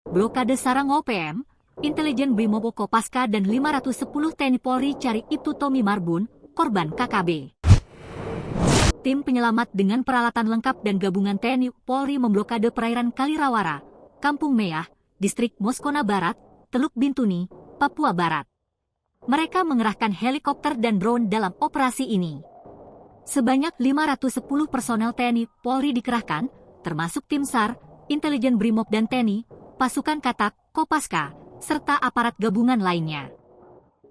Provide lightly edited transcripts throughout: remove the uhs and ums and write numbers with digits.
Blokade sarang OPM, intelijen Brimob Kopaska dan 510 TNI Polri cari Ibtu Tommy Marbun, korban KKB. Tim penyelamat dengan peralatan lengkap dan gabungan TNI Polri memblokade perairan Kalirawara, Kampung Meyah, Distrik Moskona Barat, Teluk Bintuni, Papua Barat. Mereka mengerahkan helikopter dan drone dalam operasi ini. Sebanyak 510 personel TNI Polri dikerahkan, termasuk tim SAR, intelijen Brimob dan TNI, pasukan Katak, Kopaska, serta aparat gabungan lainnya.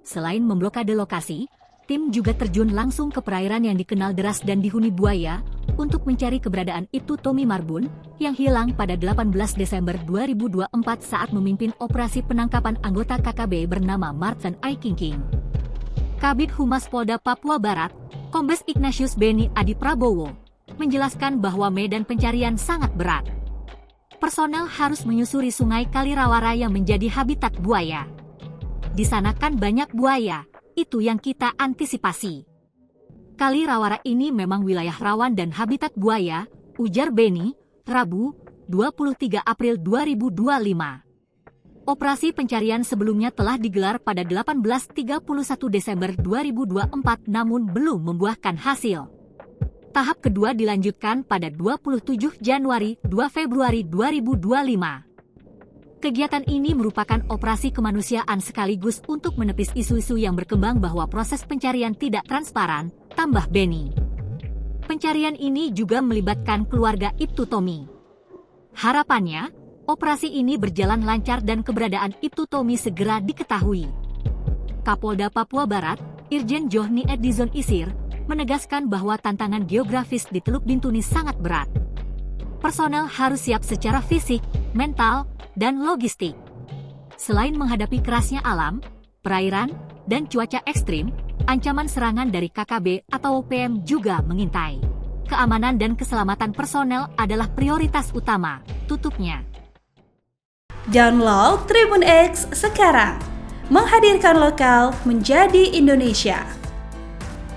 Selain memblokade lokasi, tim juga terjun langsung ke perairan yang dikenal deras dan dihuni buaya untuk mencari keberadaan Ibtu Tommy Marbun yang hilang pada 18 Desember 2024 saat memimpin operasi penangkapan anggota KKB bernama Martin Aikingking. Kabid Humas Polda Papua Barat, Kombes Ignatius Beni Adi Prabowo, menjelaskan bahwa medan pencarian sangat berat. Personel harus menyusuri sungai Kalirawara yang menjadi habitat buaya. Di sana kan banyak buaya. Itu yang kita antisipasi. Kalirawara ini memang wilayah rawan dan habitat buaya, ujar Beni, Rabu, 23 April 2025. Operasi pencarian sebelumnya telah digelar pada 18-31 Desember 2024 namun belum membuahkan hasil. Tahap kedua dilanjutkan pada 27 Januari 2 Februari 2025. Kegiatan ini merupakan operasi kemanusiaan sekaligus untuk menepis isu-isu yang berkembang bahwa proses pencarian tidak transparan, tambah Beni. Pencarian ini juga melibatkan keluarga Ibtu Tommy. Harapannya, operasi ini berjalan lancar dan keberadaan Ibtu Tommy segera diketahui. Kapolda Papua Barat, Irjen Johni Edizon Isir, menegaskan bahwa tantangan geografis di Teluk Bintuni sangat berat. Personel harus siap secara fisik, mental, dan logistik. Selain menghadapi kerasnya alam, perairan, dan cuaca ekstrim, ancaman serangan dari KKB atau OPM juga mengintai. Keamanan dan keselamatan personel adalah prioritas utama, tutupnya. Download Tribun X sekarang, menghadirkan lokal menjadi Indonesia.